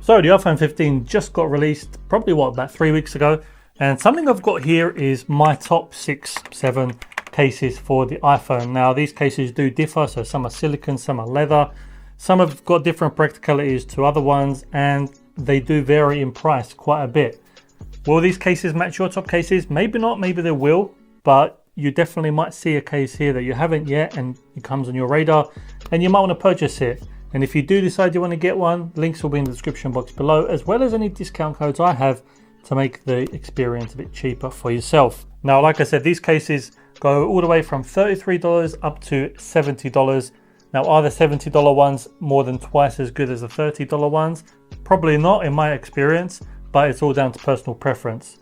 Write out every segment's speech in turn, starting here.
So the iPhone 15 just got released probably about 3 weeks ago, and something I've got here is my top 6-7 cases for the iPhone. Now these cases do differ, so some are silicone, some are leather, some have got different practicalities to other ones, and they do vary in price quite a bit. Will these cases match your top cases? Maybe not, maybe they will, but you definitely might see a case here that you haven't yet and it comes on your radar and you might want to purchase it. And if you do decide you want to get one, links will be in the description box below, as well as any discount codes I have to make the experience a bit cheaper for yourself. Now, like I said, these cases go all the way from $33 up to $70. Now, are the $70 ones more than twice as good as the $30 ones? Probably not in my experience, but it's all down to personal preference.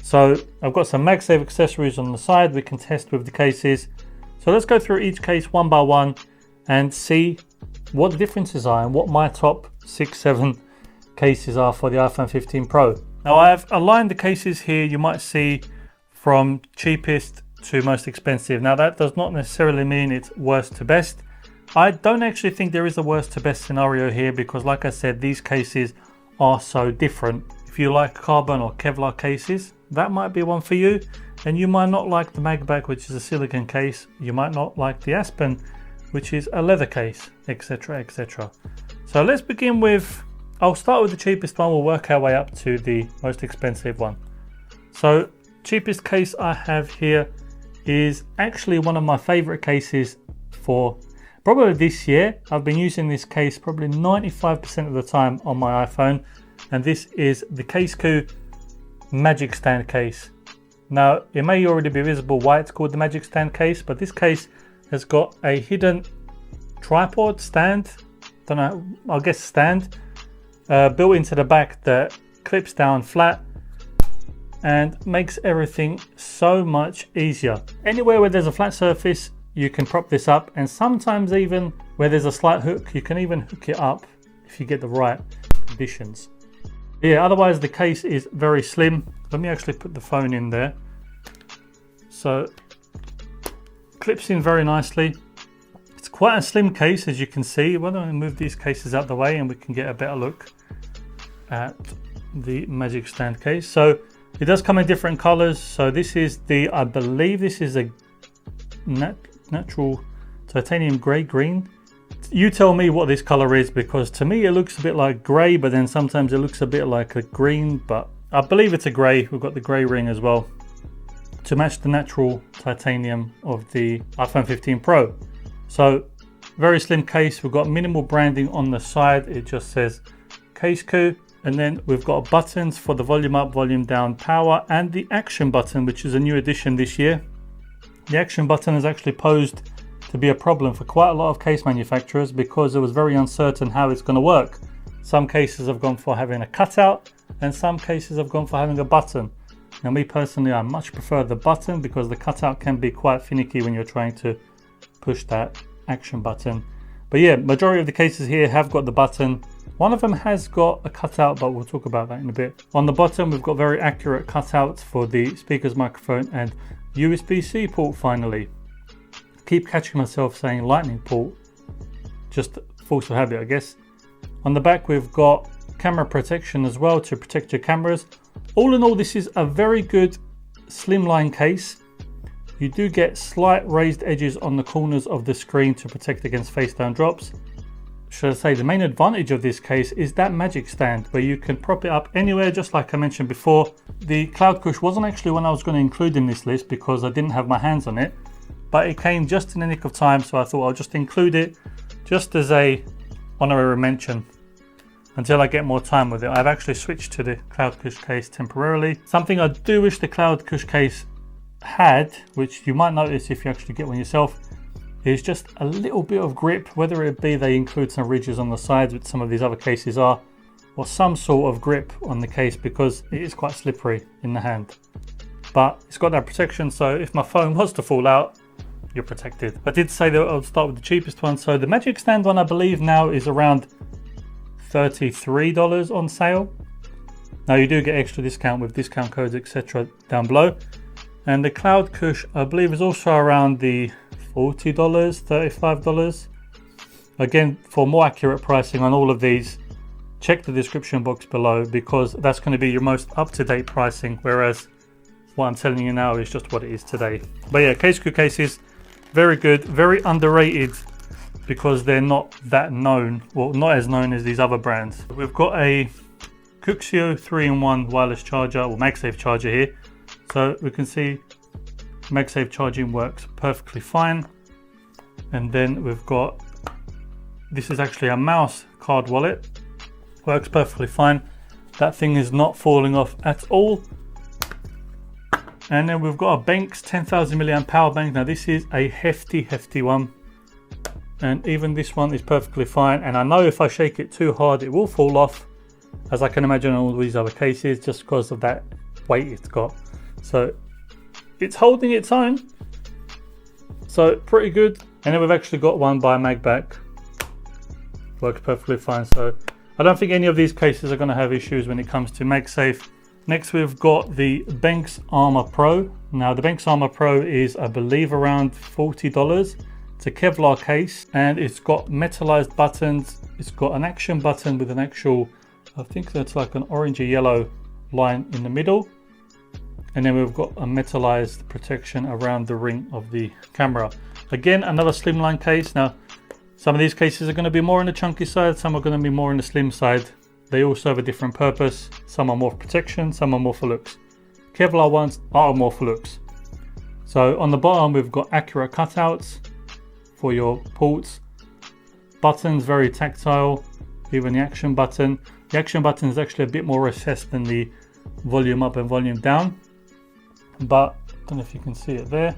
So I've got some MagSafe accessories on the side we can test with the cases. So let's go through each case one by one and see what the differences are and what my top 6-7 cases are for the iPhone 15 Pro. Now I've aligned the cases here, you might see from cheapest to most expensive. Now that does not necessarily mean it's worst to best. I don't actually think there is a worst to best scenario here because, like I said, these cases are so different. If you like carbon or Kevlar cases, that might be one for you, and you might not like the MagBak, which is a silicone case. You might not like the Aspen, which is a leather case, etc, etc. So let's begin with, I'll start with the cheapest one, we'll work our way up to the most expensive one. So cheapest case I have here is actually one of my favorite cases for probably this year. I've been using this case probably 95% of the time on my iPhone, and this is the CaseKoo Magicstand case. Now it may already be visible why it's called the Magicstand case, but this case has got a hidden tripod stand, don't know, I guess stand, built into the back that clips down flat and makes everything so much easier. Anywhere where there's a flat surface you can prop this up, and sometimes even where there's a slight hook you can even hook it up if you get the right conditions. Yeah, otherwise the case is very slim. Let me actually put the phone in there. So clips in very nicely. It's quite a slim case, as you can see. Why don't I move these cases out the way and we can get a better look at the Magicstand case. So it does come in different colors. So this is the, I believe this is a natural titanium grey green. You tell me what this color is, because to me it looks a bit like grey, but then sometimes it looks a bit like a green, but I believe it's a grey. We've got the grey ring as well to match the natural titanium of the iPhone 15 Pro. So very slim case. We've got minimal branding on the side. It just says CaseKoo, and then we've got buttons for the volume up, volume down, power, and the action button, which is a new addition this year. The action button has actually posed to be a problem for quite a lot of case manufacturers because it was very uncertain how it's going to work. Some cases have gone for having a cutout and some cases have gone for having a button. Now me personally, I much prefer the button because the cutout can be quite finicky when you're trying to push that action button. But yeah, majority of the cases here have got the button. One of them has got a cutout, but we'll talk about that in a bit. On the bottom we've got very accurate cutouts for the speakers, microphone and USB-C port finally. Keep catching myself saying lightning port, just force of habit I guess. On the back we've got camera protection as well to protect your cameras. All in all, this is a very good slimline case. You do get slight raised edges on the corners of the screen to protect against face down drops. Should I say the main advantage of this case is that Magicstand, where you can prop it up anywhere, just like I mentioned before. The CloudCush wasn't actually one I was going to include in this list because I didn't have my hands on it, but it came just in the nick of time, so I thought I'll just include it just as a honorary mention until I get more time with it. I've actually switched to the CloudCush case temporarily. Something I do wish the CloudCush case had, which you might notice if you actually get one yourself, is just a little bit of grip, whether it be they include some ridges on the sides, which some of these other cases are, or some sort of grip on the case because it is quite slippery in the hand. But it's got that protection, so if my phone was to fall out, you're protected. I did say that I'll start with the cheapest one. So the Magicstand one I believe now is around $33 on sale. Now you do get extra discount with discount codes etc down below. And the CloudCush I believe is also around the $40, $35. Again, for more accurate pricing on all of these, check the description box below, because that's going to be your most up-to-date pricing, whereas what I'm telling you now is just what it is today. But yeah, CaseKoo cases, very good, very underrated, because they're not that known, well, not as known as these other brands. We've got a CaseKoo 3-in-1 wireless charger, or MagSafe charger here. So we can see MagSafe charging works perfectly fine. And then we've got, this is actually a mouse card wallet, works perfectly fine. That thing is not falling off at all. And then we've got a Benks 10,000 milliamp power bank. Now this is a hefty one. And even this one is perfectly fine. And I know if I shake it too hard, it will fall off, as I can imagine on all these other cases, just because of that weight it's got. So it's holding its own. So pretty good. And then we've actually got one by MagBak. Works perfectly fine. So I don't think any of these cases are going to have issues when it comes to MagSafe. Next we've got the Benks Armor Pro. Now the Benks Armor Pro is, I believe, around $40. It's a Kevlar case and it's got metallized buttons. It's got an action button with an actual, I think that's like an orangey yellow line in the middle. And then we've got a metallized protection around the ring of the camera. Again, another slimline case. Now, some of these cases are going to be more on the chunky side, some are going to be more on the slim side. They all serve a different purpose. Some are more for protection, some are more for looks. Kevlar ones are more for looks. So on the bottom, we've got accurate cutouts for your ports. Buttons, very tactile, even the action button. The action button is actually a bit more recessed than the volume up and volume down. But I don't know if you can see it there.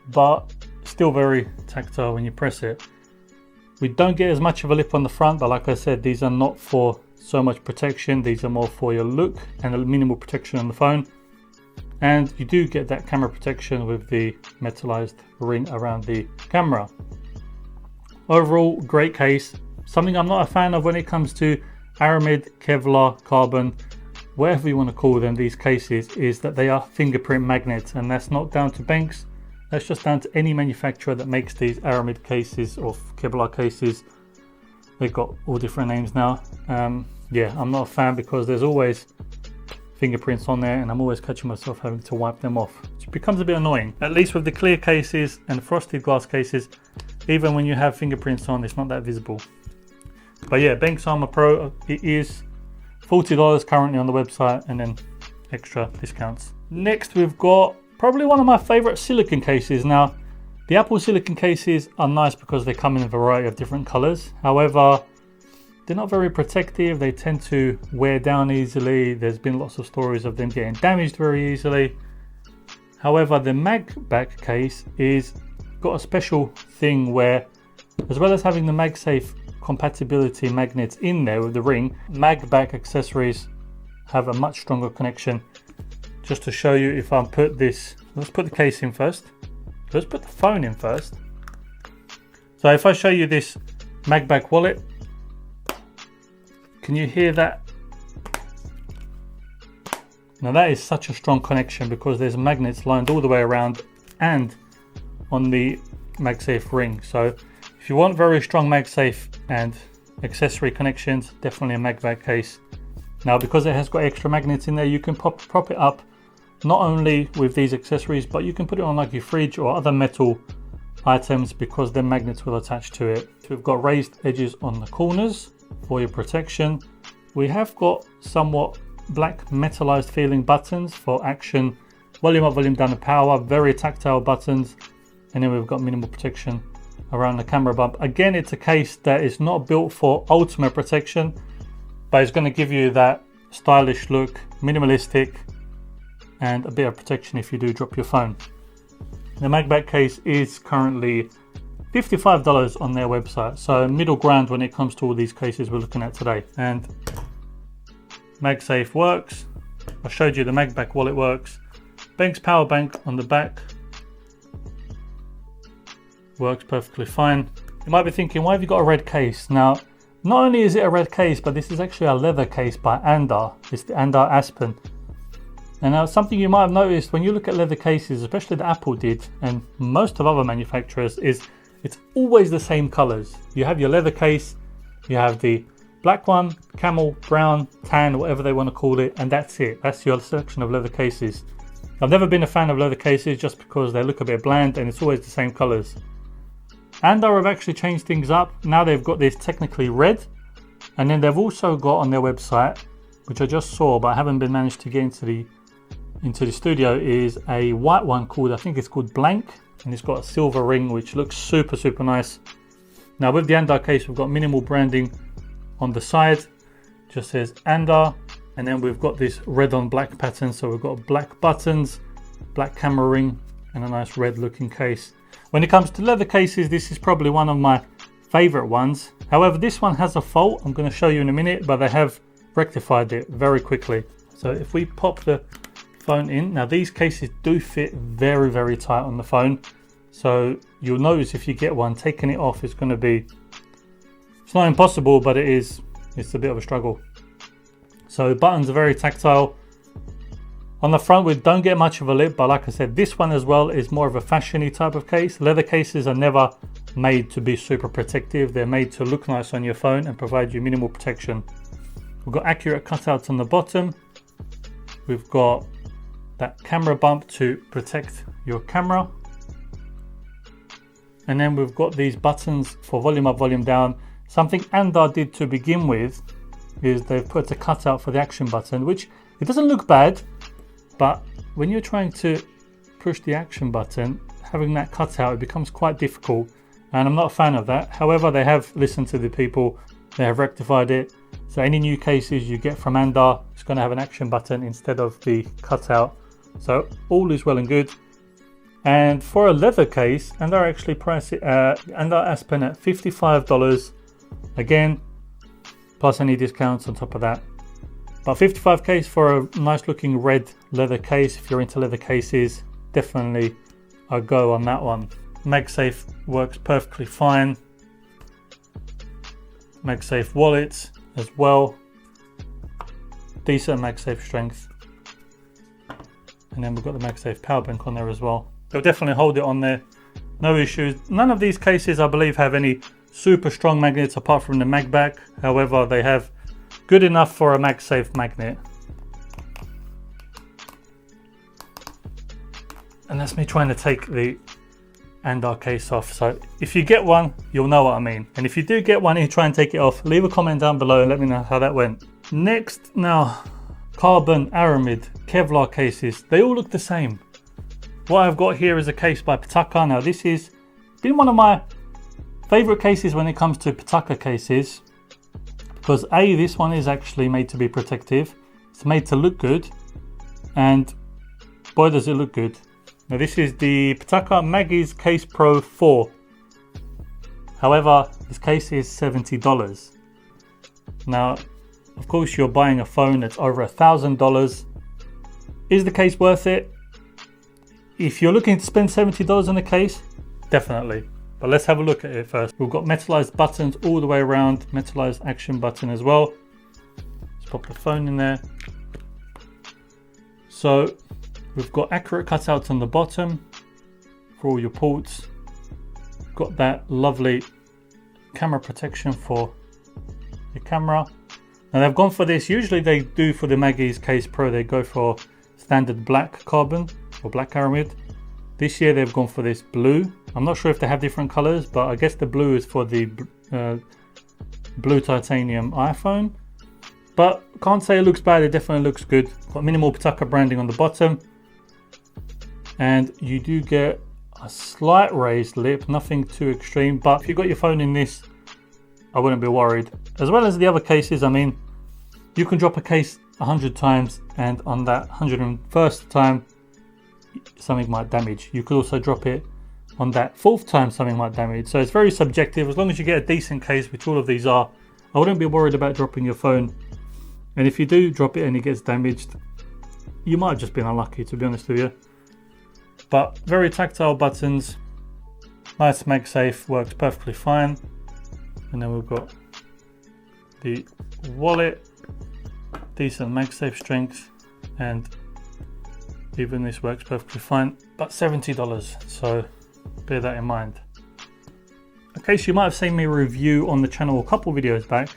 But still very tactile when you press it. We don't get as much of a lip on the front, but like I said, these are not for so much protection. These are more for your look and a minimal protection on the phone. And you do get that camera protection with the metallized ring around the camera. Overall, great case. Something I'm not a fan of when it comes to aramid, Kevlar, carbon, whatever you want to call them, these cases, is that they are fingerprint magnets, and that's not down to Benks. That's just down to any manufacturer that makes these aramid cases or Kevlar cases. They've got all different names now. Yeah, I'm not a fan because there's always fingerprints on there and I'm always catching myself having to wipe them off, which becomes a bit annoying. At least with the clear cases and frosted glass cases, even when you have fingerprints on, it's not that visible. But yeah, Benks Armor Pro, it is $40 currently on the website and then extra discounts. Next we've got probably one of my favorite silicone cases. Now the Apple silicone cases are nice because they come in a variety of different colors. However, they're not very protective. They tend to wear down easily. There's been lots of stories of them getting damaged very easily. However, the MagBak case is got a special thing where, as well as having the MagSafe compatibility magnets in there with the ring, MagBak accessories have a much stronger connection. Just to show you, if I put this, let's put the case in first. Let's put the phone in first. So if I show you this MagBak wallet, can you hear that? Now that is such a strong connection because there's magnets lined all the way around and on the MagSafe ring. So if you want very strong MagSafe and accessory connections, definitely a MagBak case. Now because it has got extra magnets in there, you can prop it up not only with these accessories, but you can put it on like your fridge or other metal items because the magnets will attach to it. So we've got raised edges on the corners for your protection. We have got somewhat black metallized feeling buttons for action, volume up, volume down, and power, very tactile buttons. And then we've got minimal protection around the camera bump. Again, it's a case that is not built for ultimate protection, but it's going to give you that stylish look, minimalistic, and a bit of protection if you do drop your phone. The MagBak case is currently $55 on their website, so middle ground when it comes to all these cases we're looking at today. And MagSafe works. I showed you the MagBak wallet works. Benks power bank on the back works perfectly fine. You might be thinking, why have you got a red case? Now, not only is it a red case, but this is actually a leather case by Andar. It's the Andar Aspen. And now something you might have noticed when you look at leather cases, especially that Apple did, and most of other manufacturers, is it's always the same colors. You have your leather case, you have the black one, camel, brown, tan, whatever they want to call it, and that's it. That's your selection of leather cases. I've never been a fan of leather cases just because they look a bit bland and it's always the same colors. Andar have actually changed things up. Now they've got this technically red, and then they've also got on their website, which I just saw but I haven't been managed to get into the studio, is a white one called, I think it's called Blank, and it's got a silver ring which looks super nice. Now with the Andar case, we've got minimal branding on the side, just says Andar, and then we've got this red on black pattern, so we've got black buttons, black camera ring, and a nice red looking case. When it comes to leather cases, this is probably one of my favorite ones. However, this one has a fault I'm going to show you in a minute, but they have rectified it very quickly. So if we pop the phone in, now these cases do fit very tight on the phone, so you'll notice if you get one, taking it off is going to be, it's not impossible, but it's a bit of a struggle. So buttons are very tactile. On the front we don't get much of a lip, but like I said, this one as well is more of a fashiony type of case. Leather cases are never made to be super protective. They're made to look nice on your phone and provide you minimal protection. We've got accurate cutouts on the bottom. We've got that camera bump to protect your camera. And then we've got these buttons for volume up, volume down. Something Andar did to begin with is they've put a cutout for the action button, which it doesn't look bad, but when you're trying to push the action button, having that cutout, it becomes quite difficult, and I'm not a fan of that. However, they have listened to the people, they have rectified it. So any new cases you get from Andar, it's going to have an action button instead of the cutout. So all is well and good. And for a leather case, Andar actually priced it Andar Aspen at $55. Again, plus any discounts on top of that. But 55 case for a nice looking red leather case. If you're into leather cases, definitely a go on that one. MagSafe works perfectly fine. MagSafe wallets as well. Decent MagSafe strength. And then we've got the MagSafe power bank on there as well. They'll definitely hold it on there. No issues. None of these cases, I believe, have any super strong magnets apart from the MagBak. However, they have good enough for a MagSafe magnet. And that's me trying to take the Andar case off. So if you get one, you'll know what I mean. And if you do get one and you try and take it off, leave a comment down below and let me know how that went. Next, now, carbon, aramid, Kevlar cases. They all look the same. What I've got here is a case by Pitaka. Now this has been one of my favorite cases when it comes to Pitaka cases, because A, this one is actually made to be protective. It's made to look good, and boy does it look good. Now this is the Pitaka MagEz Pro 4. However, this case is $70. Now, of course, you're buying a phone that's over $1,000. Is the case worth it? If you're looking to spend $70 on a case, definitely. But let's have a look at it first. We've got metallized buttons all the way around, metallized action button as well. Let's pop the phone in there. So we've got accurate cutouts on the bottom for all your ports. We've got that lovely camera protection for your camera. Now they've gone for this, usually they do for the MagEz Case Pro, they go for standard black carbon or black aramid. This year they've gone for this blue. I'm not sure if they have different colors, but I guess the blue is for the blue titanium iPhone. But can't say it looks bad, it definitely looks good. Got minimal Pitaka branding on the bottom. And you do get a slight raised lip, nothing too extreme. But if you got your phone in this, I wouldn't be worried. As well as the other cases, I mean, you can drop a case 100 times and on that 101st time, something might damage. You could also drop it on that 4th time, something might damage. So it's very subjective. As long as you get a decent case, which all of these are, I wouldn't be worried about dropping your phone. And if you do drop it and it gets damaged, you might have just been unlucky, to be honest with you. But very tactile buttons, nice MagSafe, works perfectly fine. And then we've got the wallet, decent MagSafe strength, and even this works perfectly fine, but $70, so bear that in mind. A case you might have seen me review on the channel a couple videos back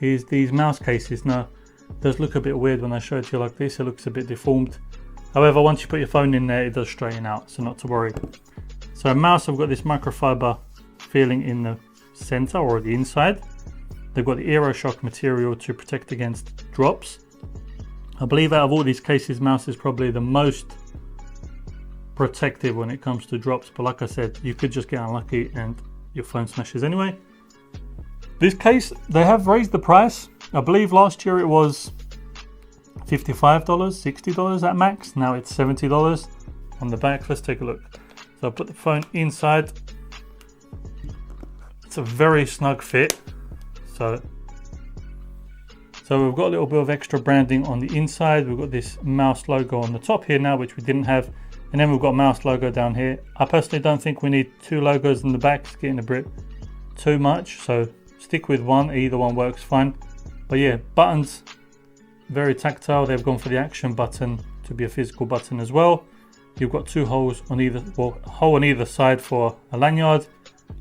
is these mouse cases. Now, it does look a bit weird when I show it to you like this. It looks a bit deformed. However, once you put your phone in there, it does straighten out, so not to worry. So a mouse, I've got this microfiber feeling in the center or the inside. They've got the AeroShock material to protect against drops. I believe out of all these cases, mouse is probably the most protective when it comes to drops, but like I said, you could just get unlucky and your phone smashes anyway. This case, they have raised the price. I believe last year it was $55, $60 at max. Now it's $70 on the back. Let's take a look. So I'll put the phone inside. It's a very snug fit. So we've got a little bit of extra branding on the inside. We've got this mouse logo on the top here now, which we didn't have. And then we've got mouse logo down here. I personally don't think we need two logos in the back. It's getting a bit too much. So stick with one. Either one works fine. But yeah, buttons, very tactile. They've gone for the action button to be a physical button as well. You've got two holes on either, well, a hole on either side for a lanyard.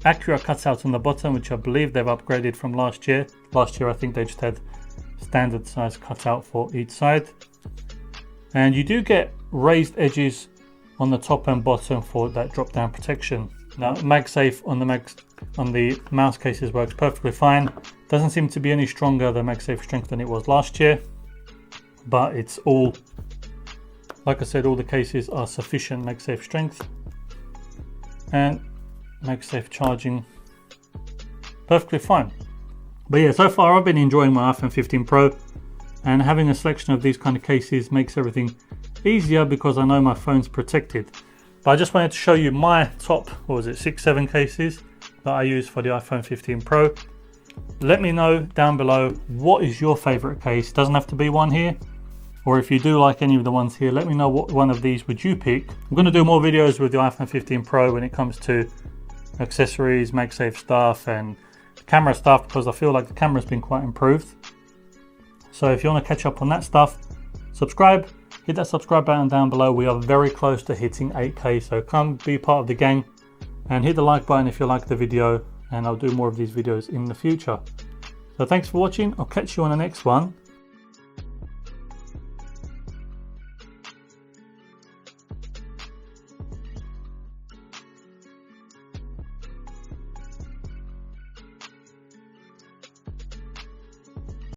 Accurate cutout on the bottom, which I believe they've upgraded from last year. Last year, I think they just had standard size cutout for each side. And you do get raised edges on the top and bottom for that drop down protection. Now, MagSafe on the mouse cases works perfectly fine. Doesn't seem to be any stronger than MagSafe strength than it was last year, but it's all, like I said, all the cases are sufficient MagSafe strength and MagSafe charging perfectly fine. But yeah, so far I've been enjoying my iPhone 15 Pro, and having a selection of these kind of cases makes everything easier because I know my phone's protected. But I just wanted to show you my top, what was it, 6-7 cases that I use for the iPhone 15 Pro. Let me know down below, what is your favorite case? Doesn't have to be one here, or if you do like any of the ones here, let me know what one of these would you pick. I'm going to do more videos with the iPhone 15 Pro when it comes to accessories, MagSafe stuff and camera stuff, because I feel like the camera's been quite improved. So if you want to catch up on that stuff, subscribe, hit that subscribe button down below. We are very close to hitting 8K, so come be part of the gang and hit the like button if you like the video, and I'll do more of these videos in the future. So thanks for watching. I'll catch you on the next one.